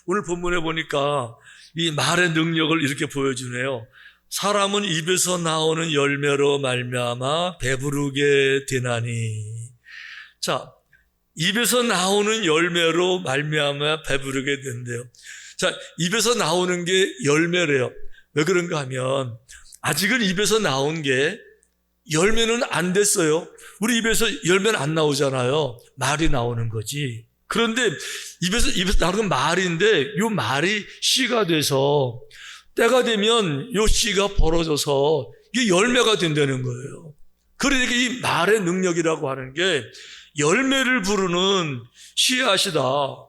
오늘 본문에 보니까 이 말의 능력을 이렇게 보여주네요. 사람은 입에서 나오는 열매로 말미암아 배부르게 되나니. 자, 입에서 나오는 열매로 말미암아 배부르게 된대요. 자, 입에서 나오는 게 열매래요. 왜 그런가 하면 아직은 입에서 나온 게 열매는 안 됐어요. 우리 입에서 열매는 안 나오잖아요. 말이 나오는 거지. 그런데 입에서 나오는 말인데 요 말이 씨가 돼서 때가 되면 요 씨가 벌어져서 이게 열매가 된다는 거예요. 그러니까 이 말의 능력이라고 하는 게 열매를 부르는 씨앗이다.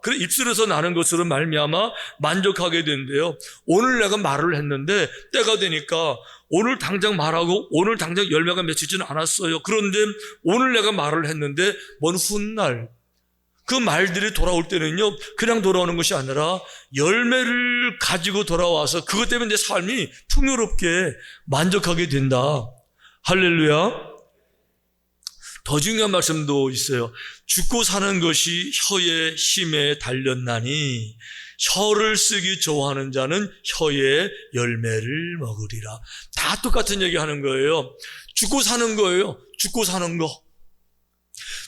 그래 입술에서 나는 것으로 말미암아 만족하게 된대요. 오늘 내가 말을 했는데 때가 되니까 오늘 당장 말하고 오늘 당장 열매가 맺히지는 않았어요. 그런데 오늘 내가 말을 했는데 먼 훗날 그 말들이 돌아올 때는요, 그냥 돌아오는 것이 아니라 열매를 가지고 돌아와서 그것 때문에 내 삶이 풍요롭게 만족하게 된다. 할렐루야. 더 중요한 말씀도 있어요. 죽고 사는 것이 혀의 힘에 달렸나니 혀를 쓰기 좋아하는 자는 혀의 열매를 먹으리라. 다 똑같은 얘기 하는 거예요. 죽고 사는 거예요. 죽고 사는 거.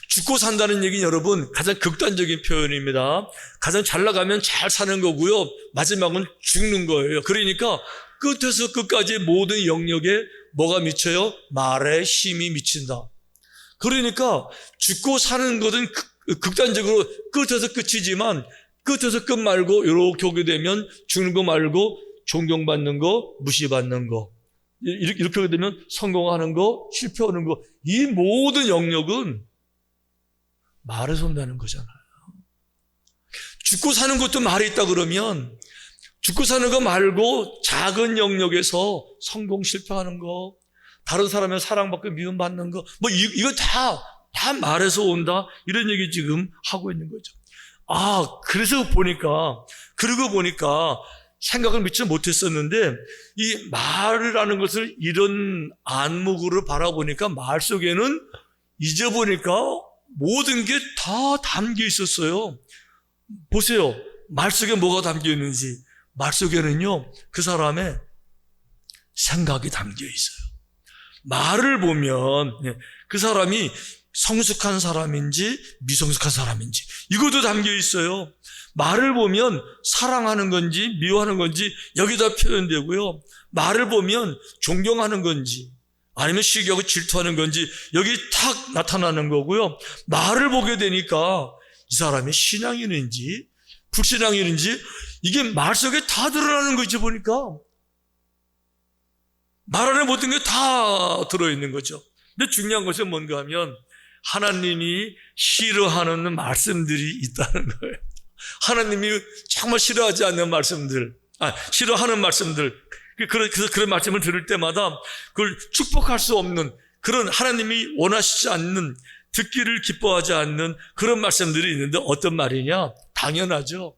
죽고 산다는 얘기는 여러분 가장 극단적인 표현입니다. 가장 잘 나가면 잘 사는 거고요. 마지막은 죽는 거예요. 그러니까 끝에서 끝까지 모든 영역에 뭐가 미쳐요? 말의 힘이 미친다. 그러니까 죽고 사는 것은 극단적으로 끝에서 끝이지만 끝에서 끝 말고 이렇게 오게 되면 죽는 거 말고 존경받는 거, 무시받는 거, 이렇게 오게 되면 성공하는 거, 실패하는 거, 이 모든 영역은 말에 손다는 거잖아요. 죽고 사는 것도 말이 있다 그러면 죽고 사는 거 말고 작은 영역에서 성공 실패하는 거, 다른 사람의 사랑받고 미움받는 거, 뭐 이거 다 말에서 온다, 이런 얘기 지금 하고 있는 거죠. 그러고 보니까 생각을 미처 못했었는데 이 말이라는 것을 이런 안목으로 바라보니까 말 속에는 잊어보니까 모든 게 다 담겨 있었어요. 보세요. 말 속에 뭐가 담겨 있는지. 말 속에는요, 그 사람의 생각이 담겨 있어요. 말을 보면 그 사람이 성숙한 사람인지 미성숙한 사람인지 이것도 담겨 있어요. 말을 보면 사랑하는 건지 미워하는 건지 여기다 표현되고요. 말을 보면 존경하는 건지 아니면 시기하고 질투하는 건지 여기 탁 나타나는 거고요. 말을 보게 되니까 이 사람이 신앙인인지 불신앙인인지 이게 말 속에 다 드러나는 거지. 보니까 말 안에 모든 게 다 들어있는 거죠. 근데 중요한 것은 뭔가 하면 하나님이 싫어하는 말씀들이 있다는 거예요. 하나님이 정말 싫어하지 않는 말씀들, 싫어하는 말씀들, 그런 말씀을 들을 때마다 그걸 축복할 수 없는 그런 하나님이 원하시지 않는, 듣기를 기뻐하지 않는 그런 말씀들이 있는데 어떤 말이냐? 당연하죠.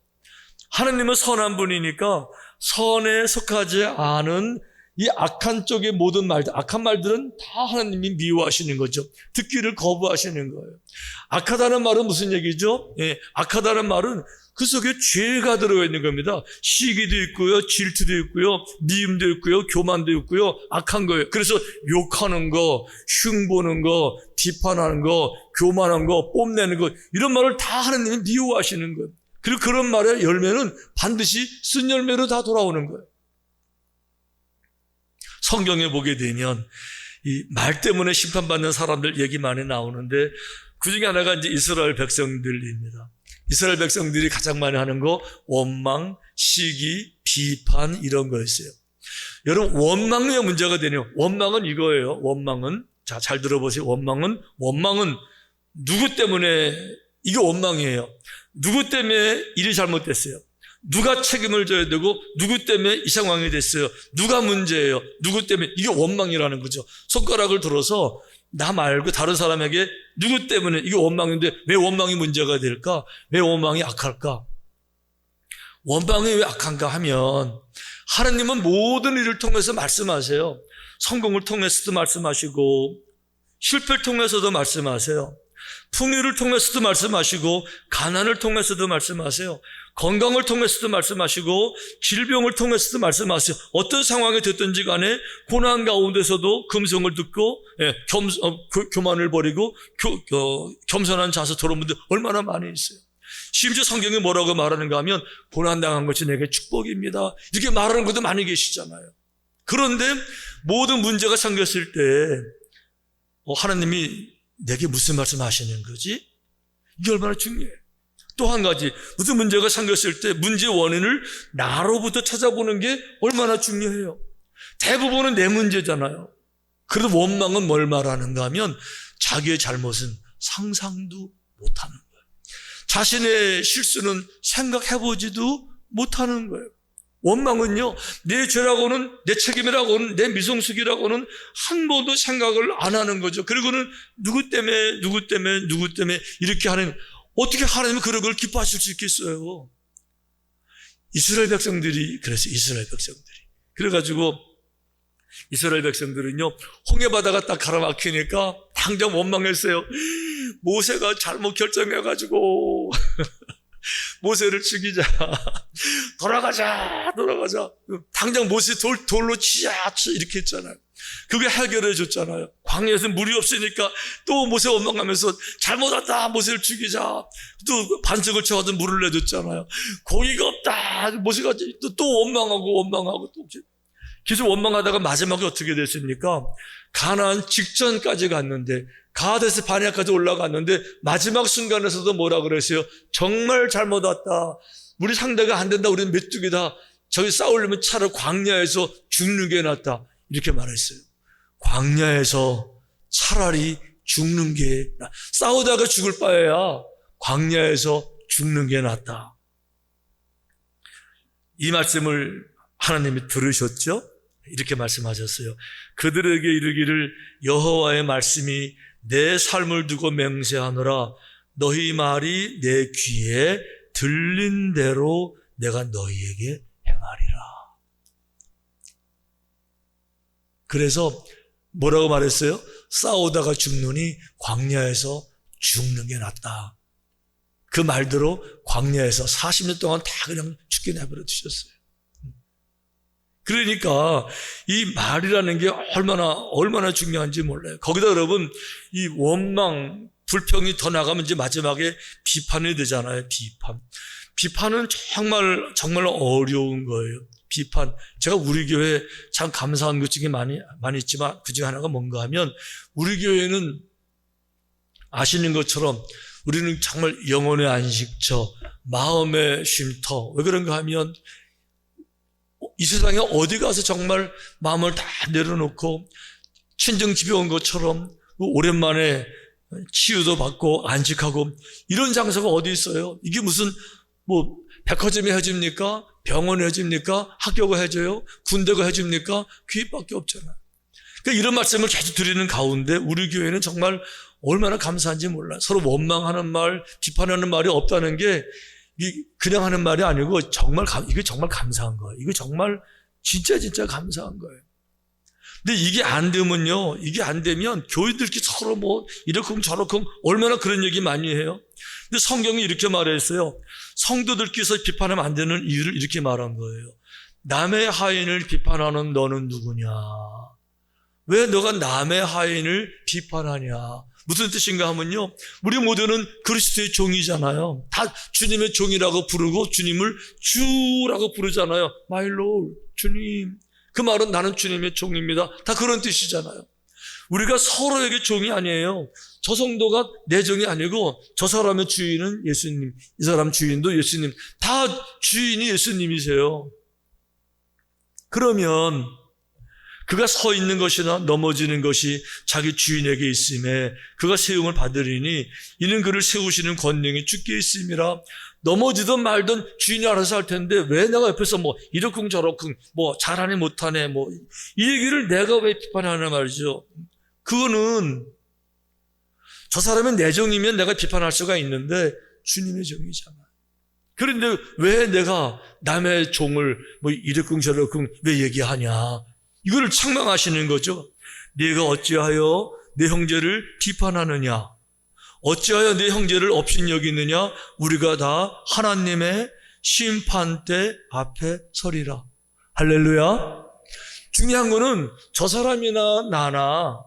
하나님은 선한 분이니까 선에 속하지 않은 이 악한 쪽의 모든 말들, 악한 말들은 다 하나님이 미워하시는 거죠. 듣기를 거부하시는 거예요. 악하다는 말은 무슨 얘기죠? 악하다는 말은 그 속에 죄가 들어가 있는 겁니다. 시기도 있고요, 질투도 있고요, 미움도 있고요, 교만도 있고요, 악한 거예요. 그래서 욕하는 거, 흉보는 거, 비판하는 거, 교만한 거, 뽐내는 거, 이런 말을 다 하나님이 미워하시는 거예요. 그리고 그런 말의 열매는 반드시 쓴 열매로 다 돌아오는 거예요. 성경에 보게 되면 이 말 때문에 심판받는 사람들 얘기 많이 나오는데 그 중에 하나가 이제 이스라엘 백성들입니다. 이스라엘 백성들이 가장 많이 하는 거 원망, 시기, 비판 이런 거였어요. 여러분 원망의 문제가 되네요. 원망은 이거예요. 원망은 잘 들어보세요. 원망은 누구 때문에 이게 원망이에요. 누구 때문에 일이 잘못됐어요. 누가 책임을 져야 되고 누구 때문에 이 상황이 됐어요. 누가 문제예요. 누구 때문에. 이게 원망이라는 거죠. 손가락을 들어서 나 말고 다른 사람에게 누구 때문에 이게 원망인데 왜 원망이 문제가 될까? 왜 원망이 악할까? 원망이 왜 악한가 하면 하나님은 모든 일을 통해서 말씀하세요. 성공을 통해서도 말씀하시고 실패를 통해서도 말씀하세요. 풍요를 통해서도 말씀하시고 가난을 통해서도 말씀하세요. 건강을 통해서도 말씀하시고 질병을 통해서도 말씀하세요. 어떤 상황이 됐든지 간에 고난 가운데서도 금성을 듣고 교만을 버리고 겸손한 자세 돌아온 분들 얼마나 많이 있어요. 심지어 성경이 뭐라고 말하는가 하면 고난당한 것이 내게 축복입니다. 이렇게 말하는 분도 많이 계시잖아요. 그런데 모든 문제가 생겼을 때 하나님이 내게 무슨 말씀 하시는 거지? 이게 얼마나 중요해요. 또 한 가지, 무슨 문제가 생겼을 때 문제의 원인을 나로부터 찾아보는 게 얼마나 중요해요. 대부분은 내 문제잖아요. 그래도 원망은 뭘 말하는가 하면 자기의 잘못은 상상도 못하는 거예요. 자신의 실수는 생각해보지도 못하는 거예요. 원망은요, 내 죄라고는, 내 책임이라고는, 내 미성숙이라고는 한 번도 생각을 안 하는 거죠. 그리고는 누구 때문에 이렇게 하는, 어떻게 하나님이 그런 걸 기뻐하실 수 있겠어요? 이스라엘 백성들이 그랬어요. 그래가지고 이스라엘 백성들은요, 홍해바다가 딱 가라막히니까 당장 원망했어요. 모세가 잘못 결정해가지고 모세를 죽이자. 돌아가자. 당장 모세 돌로 치자. 이렇게 했잖아요. 그게 해결해 줬잖아요. 광야에서 물이 없으니까 또 모세 원망하면서 잘못했다. 모세를 죽이자. 또 반석을 쳐가지고 물을 내줬잖아요. 고기가 없다. 모세가 또 원망하고 또 계속 원망하다가 마지막에 어떻게 됐습니까? 가나안 직전까지 갔는데 가데스 바네아까지 올라갔는데 마지막 순간에서도 뭐라 그랬어요? 정말 잘못 왔다. 우리 상대가 안 된다. 우리는 메뚜기다. 저기 싸우려면 차라리 광야에서 죽는 게 낫다. 이렇게 말했어요. 광야에서 차라리 죽는 게 낫다. 싸우다가 죽을 바에야 광야에서 죽는 게 낫다. 이 말씀을 하나님이 들으셨죠? 이렇게 말씀하셨어요. 그들에게 이르기를 여호와의 말씀이 내 삶을 두고 맹세하노라. 너희 말이 내 귀에 들린 대로 내가 너희에게 행하리라. 그래서 뭐라고 말했어요? 싸우다가 죽느니 광야에서 죽는 게 낫다. 그 말대로 광야에서 40년 동안 다 그냥 죽게 내버려 두셨어요. 그러니까 이 말이라는 게 얼마나 중요한지 몰라요. 거기다 여러분, 이 원망, 불평이 더 나가면 이제 마지막에 비판이 되잖아요. 비판은 정말 어려운 거예요. 비판. 제가 우리 교회 참 감사한 것 중에 많이 있지만 그 중에 하나가 뭔가 하면 우리 교회는 아시는 것처럼 우리는 정말 영혼의 안식처, 마음의 쉼터. 왜 그런가 하면 이 세상에 어디 가서 정말 마음을 다 내려놓고 친정 집에 온 것처럼 오랜만에 치유도 받고 안식하고 이런 장소가 어디 있어요? 이게 무슨 백화점이 해줍니까? 병원이 해줍니까? 학교가 해줘요? 군대가 해줍니까? 교회밖에 없잖아요. 그러니까 이런 말씀을 계속 드리는 가운데 우리 교회는 정말 얼마나 감사한지 몰라요. 서로 원망하는 말, 비판하는 말이 없다는 게 그냥 하는 말이 아니고 이게 정말 감사한 거예요. 이거 정말 진짜 감사한 거예요. 근데 이게 안 되면 교회들끼리 서로 이렇쿵 저렇쿵 얼마나 그런 얘기 많이 해요. 근데 성경이 이렇게 말했어요. 성도들끼리서 비판하면 안 되는 이유를 이렇게 말한 거예요. 남의 하인을 비판하는 너는 누구냐? 왜 너가 남의 하인을 비판하냐? 무슨 뜻인가 하면요, 우리 모두는 그리스도의 종이잖아요. 다 주님의 종이라고 부르고 주님을 주라고 부르잖아요. My Lord, 주님. 그 말은 나는 주님의 종입니다. 다 그런 뜻이잖아요. 우리가 서로에게 종이 아니에요. 저 성도가 내 종이 아니고 저 사람의 주인은 예수님, 이 사람 주인도 예수님. 다 주인이 예수님이세요. 그러면 그가 서 있는 것이나 넘어지는 것이 자기 주인에게 있음에 그가 세움을 받으리니 이는 그를 세우시는 권능이 주께 있음이라. 넘어지든 말든 주인이 알아서 할 텐데 왜 내가 옆에서 이러쿵 저러쿵 잘하네 못하네 이 얘기를 내가 왜 비판하냐 말이죠. 그거는 저 사람은 내 종이면 내가 비판할 수가 있는데 주님의 종이잖아. 그런데 왜 내가 남의 종을 이러쿵 저러쿵 왜 얘기하냐. 이거를 책망하시는 거죠. 네가 어찌하여 내 형제를 비판하느냐. 어찌하여 내 형제를 업신여기느냐? 우리가 다 하나님의 심판대 앞에 서리라. 할렐루야. 중요한 거는 저 사람이나 나나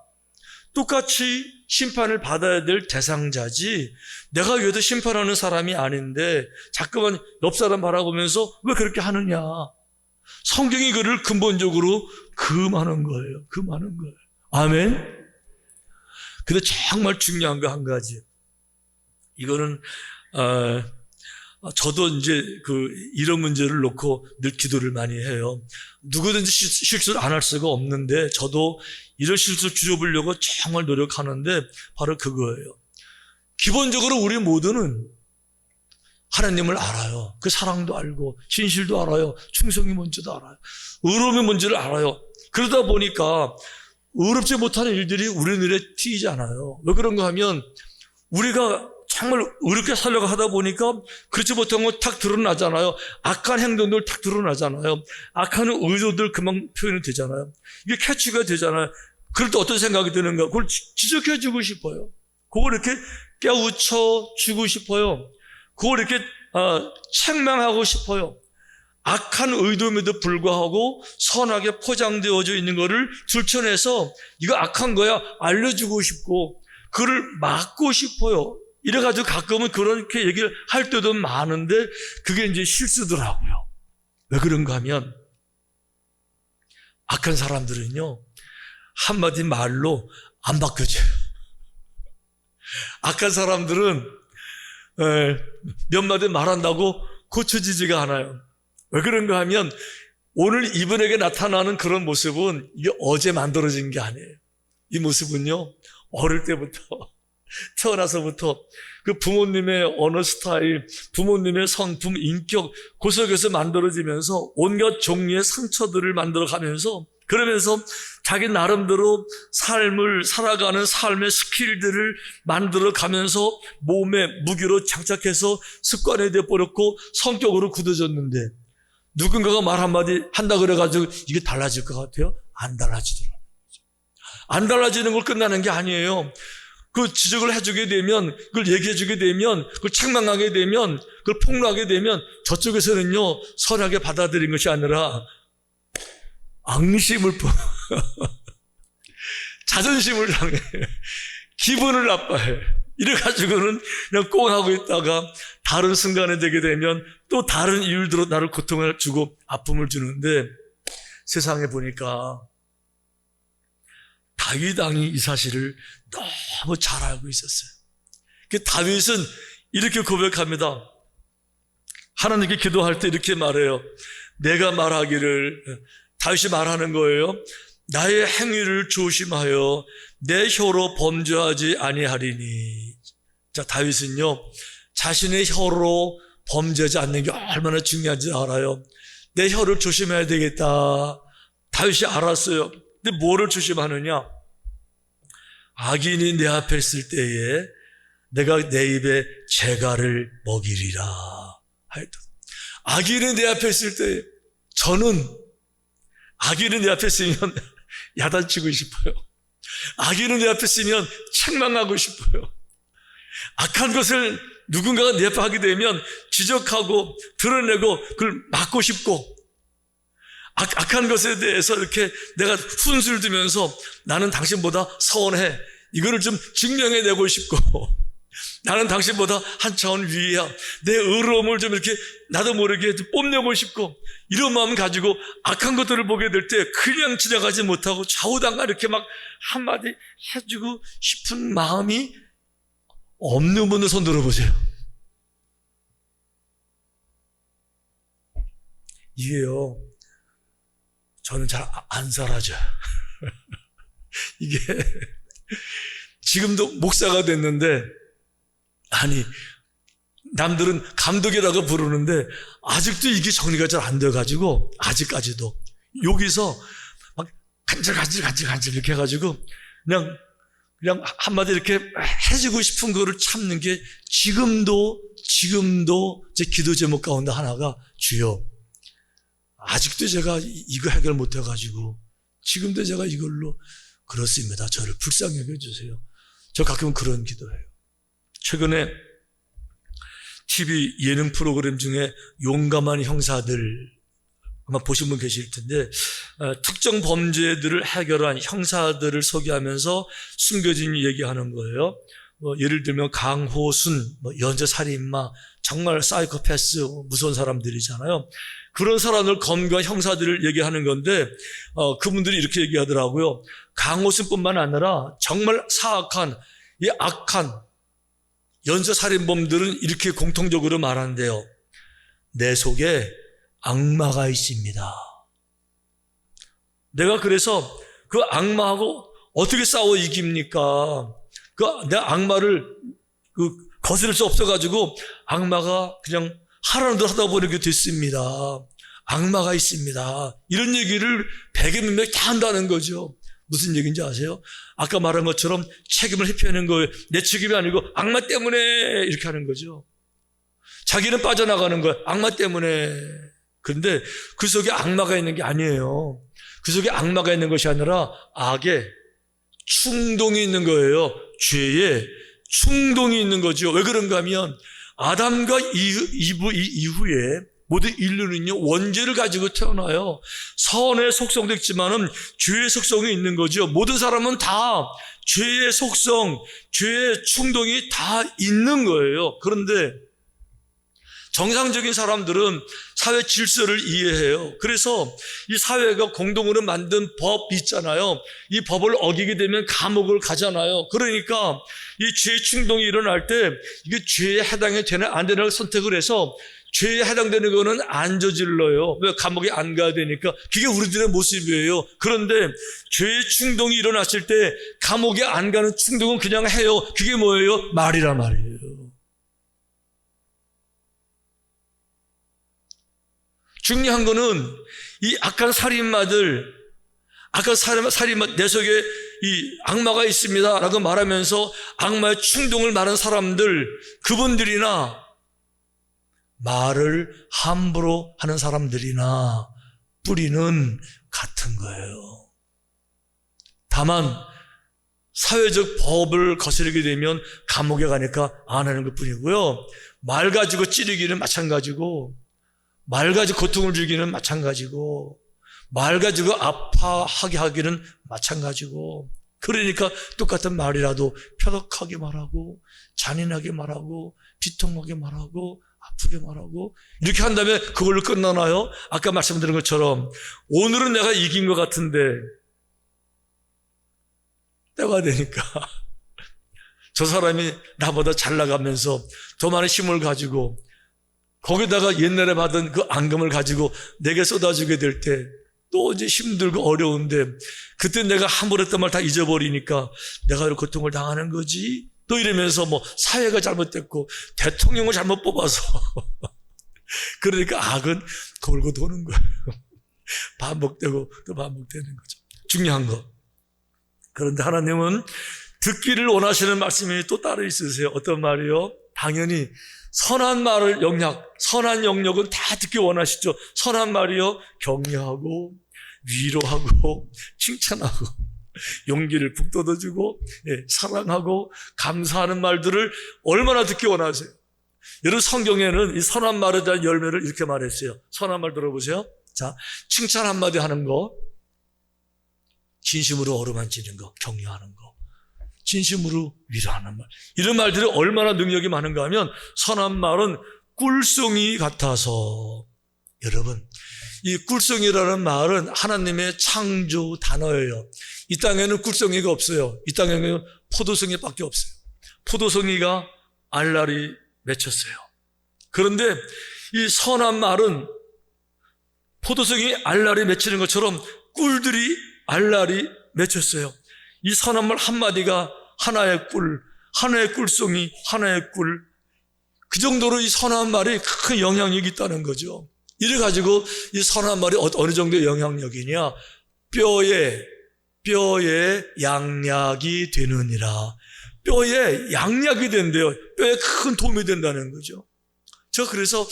똑같이 심판을 받아야 될 대상자지, 내가 위에서 심판하는 사람이 아닌데 자꾸만 옆 사람 바라보면서 왜 그렇게 하느냐. 성경이 그를 근본적으로 금하는 거예요. 금하는 거예요. 아멘. 근데 정말 중요한 거 한 가지. 이거는 저도 이제 이런 문제를 놓고 늘 기도를 많이 해요. 누구든지 실수를 안 할 수가 없는데 저도 이런 실수를 줄여보려고 정말 노력하는데 바로 그거예요. 기본적으로 우리 모두는 하나님을 알아요. 그 사랑도 알고 진실도 알아요. 충성이 뭔지도 알아요. 의로움이 뭔지를 알아요. 그러다 보니까 의롭지 못하는 일들이 우리 눈에 띄잖아요. 왜 그런가 하면 우리가 정말 의롭게 살려고 하다 보니까 그렇지 못한 건 탁 드러나잖아요. 악한 행동들 탁 드러나잖아요. 악한 의도들 금방 표현이 되잖아요. 이게 캐치가 되잖아요. 그럴 때 어떤 생각이 드는가? 그걸 지적해주고 싶어요. 그걸 이렇게 깨우쳐주고 싶어요. 그걸 이렇게 책망하고 싶어요. 악한 의도임에도 불구하고 선하게 포장되어져 있는 거를 들춰내서 이거 악한 거야 알려주고 싶고 그를 막고 싶어요. 이래가지고 가끔은 그렇게 얘기를 할 때도 많은데 그게 이제 실수더라고요. 왜 그런가 하면 악한 사람들은요 한마디 말로 안 바뀌어져요. 악한 사람들은 몇 마디 말한다고 고쳐지지가 않아요. 왜 그런가 하면 오늘 이분에게 나타나는 그런 모습은 이게 어제 만들어진 게 아니에요. 이 모습은요 어릴 때부터 태어나서부터 그 부모님의 언어 스타일, 부모님의 성품, 인격, 그 속에서 만들어지면서 온갖 종류의 상처들을 만들어가면서 그러면서 자기 나름대로 삶을 살아가는 삶의 스킬들을 만들어가면서 몸에 무기로 장착해서 습관이 되어버렸고 성격으로 굳어졌는데 누군가가 말 한마디 한다 그래가지고 이게 달라질 것 같아요? 안 달라지더라고요. 안 달라지는 걸 끝나는 게 아니에요. 그 지적을 해주게 되면, 그걸 얘기해주게 되면, 그걸 책망하게 되면, 그걸 폭로하게 되면 저쪽에서는요 선하게 받아들인 것이 아니라 앙심을 자존심을 상해, 기분을 나빠해. 이래가지고는 그냥 꽁하고 있다가 다른 순간에 되게 되면 또 다른 이유들로 나를 고통을 주고 아픔을 주는데 세상에 보니까 다윗 왕이 이 사실을 너무 잘 알고 있었어요. 그 다윗은 이렇게 고백합니다. 하나님께 기도할 때 이렇게 말해요. 내가 말하기를, 다윗이 말하는 거예요. 나의 행위를 조심하여 내 혀로 범죄하지 아니하리니. 자, 다윗은요 자신의 혀로 범죄하지 않는 게 얼마나 중요한지 알아요. 내 혀를 조심해야 되겠다. 다윗이 알았어요. 근데 뭐를 조심하느냐? 악인이 내 앞에 있을 때에 내가 내 입에 재갈을 먹이리라 하였다. 악인이 내 앞에 있을 때 저는 악인이 내 앞에 있으면 야단치고 싶어요. 악인이 내 앞에 있으면 책망하고 싶어요. 악한 것을 누군가가 내 앞에 하게 되면 지적하고 드러내고 그걸 막고 싶고 악한 것에 대해서 이렇게 내가 훈수를 두면서 나는 당신보다 선해. 이거를 좀 증명해내고 싶고 나는 당신보다 한 차원 위야. 내 의로움을 좀 이렇게 나도 모르게 뽐내고 싶고 이런 마음 가지고 악한 것들을 보게 될 때 그냥 지나가지 못하고 좌우당가 이렇게 막 한마디 해주고 싶은 마음이 없는 분들 손 들어보세요. 이게요 저는 잘 안 사라져요. 이게 지금도 목사가 됐는데 아니 남들은 감독이라고 부르는데 아직도 이게 정리가 잘 안 돼가지고 아직까지도 여기서 막 간질 이렇게 해가지고 그냥 한마디 이렇게 해주고 싶은 거를 참는 게 지금도 제 기도 제목 가운데 하나가 주여 아직도 제가 이거 해결 못 해가지고 지금도 제가 이걸로 그렇습니다. 저를 불쌍히 여겨주세요. 저 가끔은 그런 기도해요. 최근에 TV 예능 프로그램 중에 용감한 형사들 아마 보신 분 계실 텐데 특정 범죄들을 해결한 형사들을 소개하면서 숨겨진 얘기하는 거예요. 예를 들면 강호순, 연쇄살인마, 정말 사이코패스, 무서운 사람들이잖아요. 그런 사람을 검거한 형사들을 얘기하는 건데 그분들이 이렇게 얘기하더라고요. 강호순뿐만 아니라 정말 사악한 이 악한 연쇄살인범들은 이렇게 공통적으로 말하는데요. 내 속에 악마가 있습니다. 내가 그래서 그 악마하고 어떻게 싸워 이깁니까? 내 악마를 거스를 수 없어가지고 악마가 그냥 하라는 대로 하다 보니까 됐습니다. 악마가 있습니다. 이런 얘기를 백여 명 다 한다는 거죠. 무슨 얘기인지 아세요? 아까 말한 것처럼 책임을 회피하는 거예요. 내 책임이 아니고 악마 때문에 이렇게 하는 거죠. 자기는 빠져나가는 거예요. 악마 때문에. 그런데 그 속에 악마가 있는 게 아니에요. 그 속에 악마가 있는 것이 아니라 악의 충동이 있는 거예요. 죄의 충동이 있는 거죠. 왜 그런가 하면 아담과 이후에 모든 인류는요 원죄를 가지고 태어나요. 선의 속성도 있지만은 죄의 속성이 있는 거죠. 모든 사람은 다 죄의 속성, 죄의 충동이 다 있는 거예요. 그런데 정상적인 사람들은 사회 질서를 이해해요. 그래서 이 사회가 공동으로 만든 법이 있잖아요. 이 법을 어기게 되면 감옥을 가잖아요. 그러니까 이 죄의 충동이 일어날 때 이게 죄에 해당이 되나 안 되나 선택을 해서 죄에 해당되는 거는 안 저질러요. 왜? 감옥에 안 가야 되니까. 그게 우리들의 모습이에요. 그런데 죄의 충동이 일어났을 때 감옥에 안 가는 충동은 그냥 해요. 그게 뭐예요? 말이란 말이에요. 중요한 거는 이 악한 살인마들, 내 속에 이 악마가 있습니다 라고 말하면서 악마의 충동을 말하는 사람들, 그분들이나 말을 함부로 하는 사람들이나 뿌리는 같은 거예요. 다만 사회적 법을 거스르게 되면 감옥에 가니까 안 하는 것 뿐이고요. 말 가지고 찌르기는 마찬가지고, 말 가지고 고통을 주기는 마찬가지고, 말 가지고 아파하게 하기는 마찬가지고, 그러니까 똑같은 말이라도 표독하게 말하고, 잔인하게 말하고, 비통하게 말하고, 아프게 말하고, 이렇게 한다면 그걸로 끝나나요? 아까 말씀드린 것처럼 오늘은 내가 이긴 것 같은데 때가 되니까 저 사람이 나보다 잘 나가면서 더 많은 힘을 가지고 거기다가 옛날에 받은 그 앙금을 가지고 내게 쏟아주게 될 때 또 이제 힘들고 어려운데 그때 내가 함부로 했던 말 다 잊어버리니까 내가 이런 고통을 당하는 거지. 또 이러면서 사회가 잘못됐고 대통령을 잘못 뽑아서 그러니까 악은 돌고 도는 거예요. 반복되고 또 반복되는 거죠. 중요한 거. 그런데 하나님은 듣기를 원하시는 말씀이 또 따로 있으세요. 어떤 말이요? 당연히 선한 말을 선한 영역은 다 듣기 원하시죠. 선한 말이요, 격려하고 위로하고 칭찬하고 용기를 북돋아주고 사랑하고 감사하는 말들을 얼마나 듣기 원하세요. 여러분 성경에는 이 선한 말에 대한 열매를 이렇게 말했어요. 선한 말 들어보세요. 자, 칭찬 한마디 하는 거, 진심으로 어루만지는 거, 격려하는 거, 진심으로 위로하는 말, 이런 말들이 얼마나 능력이 많은가 하면 선한 말은 꿀송이 같아서, 여러분 이 꿀송이라는 말은 하나님의 창조 단어예요. 이 땅에는 꿀송이가 없어요. 이 땅에는 포도송이밖에 없어요. 포도송이가 알알이 맺혔어요. 그런데 이 선한 말은 포도송이 알알이 맺히는 것처럼 꿀들이 알알이 맺혔어요. 이 선한 말 한마디가 하나의 꿀, 하나의 꿀송이, 하나의 꿀, 그 정도로 이 선한 말이 큰 영향력이 있다는 거죠. 이래가지고 이 선한 말이 어느 정도의 영향력이냐, 뼈에 양약이 되느니라. 뼈에 양약이 된대요. 뼈에 큰 도움이 된다는 거죠. 저 그래서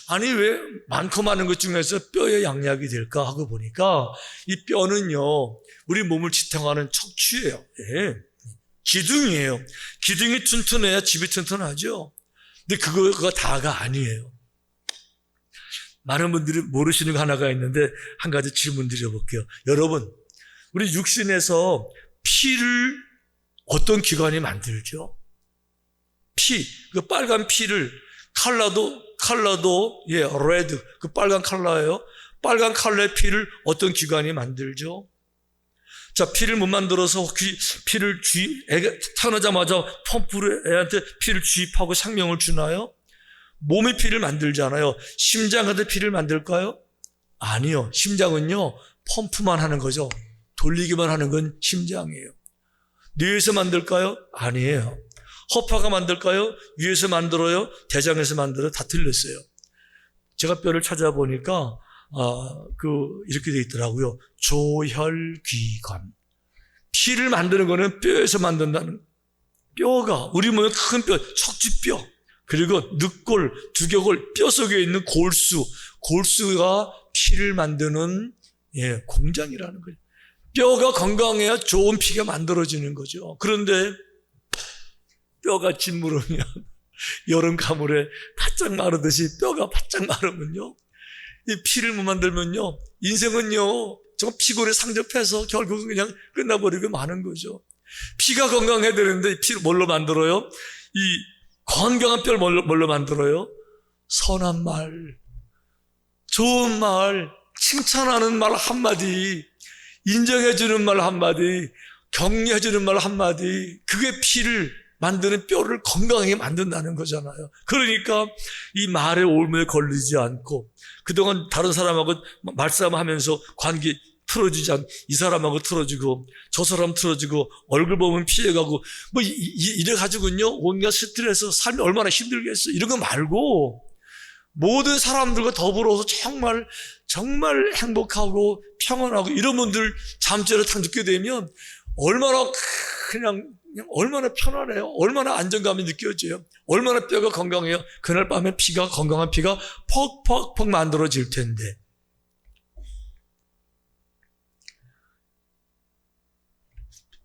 아니 왜 많고 많은 것 중에서 뼈에 양약이 될까 하고 보니까 이 뼈는요 우리 몸을 지탱하는 척추예요. 기둥이에요. 기둥이 튼튼해야 집이 튼튼하죠. 근데 그거가 다가 아니에요. 많은 분들이 모르시는 거 하나가 있는데 한 가지 질문 드려볼게요. 여러분, 우리 육신에서 피를 어떤 기관이 만들죠? 피, 그 빨간 피를 컬러도 레드, 그 빨간 컬러예요. 빨간 컬러의 피를 어떤 기관이 만들죠? 자, 피를 못 만들어서 피를 애가 태어나자마자 펌프를 애한테 피를 주입하고 생명을 주나요? 몸이 피를 만들잖아요. 심장한테 피를 만들까요? 아니요. 심장은요, 펌프만 하는 거죠. 돌리기만 하는 건 심장이에요. 뇌에서 만들까요? 아니에요. 허파가 만들까요? 위에서 만들어요? 대장에서 만들어요? 다 틀렸어요. 제가 뼈를 찾아보니까 이렇게 돼 있더라고요. 조혈귀관. 피를 만드는 거는 뼈에서 만든다는, 뼈가, 우리 몸에 큰 뼈, 척추뼈, 그리고 늑골, 두개골, 뼈 속에 있는 골수가 피를 만드는, 공장이라는 거예요. 뼈가 건강해야 좋은 피가 만들어지는 거죠. 그런데 뼈가 짓무르면, 여름 가물에 바짝 마르듯이 뼈가 바짝 마르면요, 이 피를 못 만들면요, 인생은요, 저 피골에 상접해서 결국은 그냥 끝나버리고 마는 거죠. 피가 건강해야 되는데 피를 뭘로 만들어요? 이 건강한 뼈를 뭘로 만들어요? 선한 말, 좋은 말, 칭찬하는 말 한마디, 인정해주는 말 한마디, 격려해주는 말 한마디, 그게 피를 만드는, 뼈를 건강하게 만든다는 거잖아요. 그러니까 이 말에 올무에 걸리지 않고, 그동안 다른 사람하고 말싸움하면서 관계 틀어지지 않고, 이 사람하고 틀어지고 저 사람 틀어지고 얼굴 보면 피해가고 뭐 이래가지고는요, 온갖 스트레스, 삶이 얼마나 힘들겠어. 이런 거 말고 모든 사람들과 더불어서 정말 행복하고 평안하고 이런 분들 잠자리에 딱 눕게 되면 얼마나 얼마나 편안해요. 얼마나 안정감이 느껴져요. 얼마나 뼈가 건강해요. 그날 밤에 건강한 피가 퍽퍽퍽 만들어질 텐데.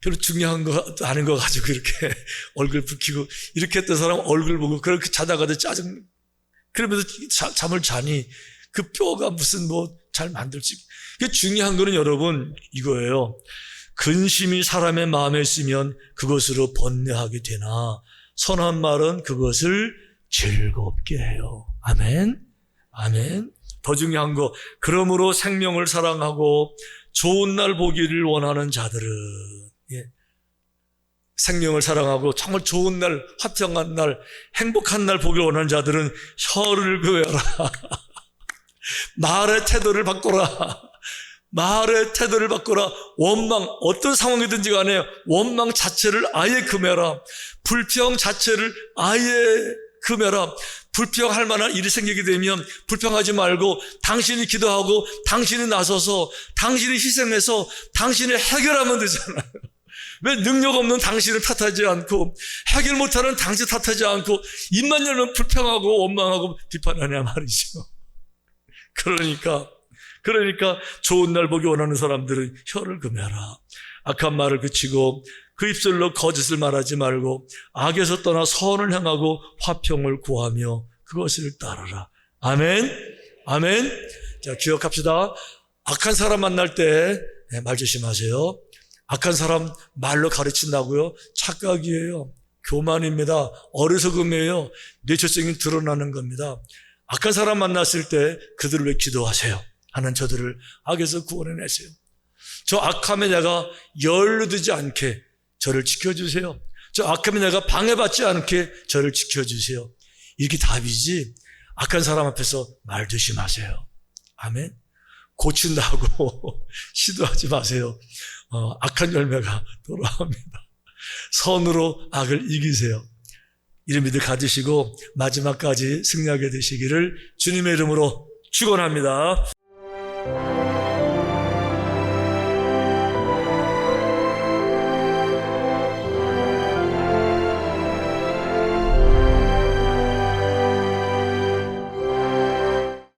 별로 중요한 거 아닌 거 가지고 이렇게 얼굴 붉히고 이렇게 했던 사람 얼굴 보고 그렇게 자다가도 짜증, 그러면서 잠을 자니 그 뼈가 무슨 잘 만들지. 중요한 거는 여러분 이거예요. 근심이 사람의 마음에 있으면 그것으로 번뇌하게 되나 선한 말은 그것을 즐겁게 해요. 아멘. 아멘. 더 중요한 거, 그러므로 생명을 사랑하고 좋은 날 보기를 원하는 자들은, 생명을 사랑하고 정말 좋은 날, 화평한 날, 행복한 날 보기를 원하는 자들은 혀를 그어라. 말의 태도를 바꿔라. 말의 태도를 바꿔라. 원망, 어떤 상황이든지 간에 원망 자체를 아예 금해라. 불평 자체를 아예 금해라. 불평할 만한 일이 생기게 되면 불평하지 말고 당신이 기도하고 당신이 나서서 당신이 희생해서 당신이 해결하면 되잖아요. 왜 능력 없는 당신을 탓하지 않고 해결 못하는 당신 탓하지 않고 입만 열면 불평하고 원망하고 비판하냐 말이죠. 그러니까 좋은 날 보기 원하는 사람들은 혀를 금해라. 악한 말을 그치고 그 입술로 거짓을 말하지 말고 악에서 떠나 선을 행하고 화평을 구하며 그것을 따르라. 아멘. 아멘. 자, 기억합시다. 악한 사람 만날 때 말 조심하세요. 악한 사람 말로 가르친다고요? 착각이에요. 교만입니다. 어리석음이에요. 뇌초성이 드러나는 겁니다. 악한 사람 만났을 때 그들을 위해 기도하세요. 하나님 저들을 악에서 구원해내세요. 저 악함에 내가 연루되지 않게 저를 지켜주세요. 저 악함에 내가 방해받지 않게 저를 지켜주세요. 이렇게 답이지 악한 사람 앞에서 말 조심하세요. 아멘. 고친다고 시도하지 마세요. 악한 열매가 돌아옵니다. 선으로 악을 이기세요. 이런 믿음 가지시고 마지막까지 승리하게 되시기를 주님의 이름으로 축원합니다.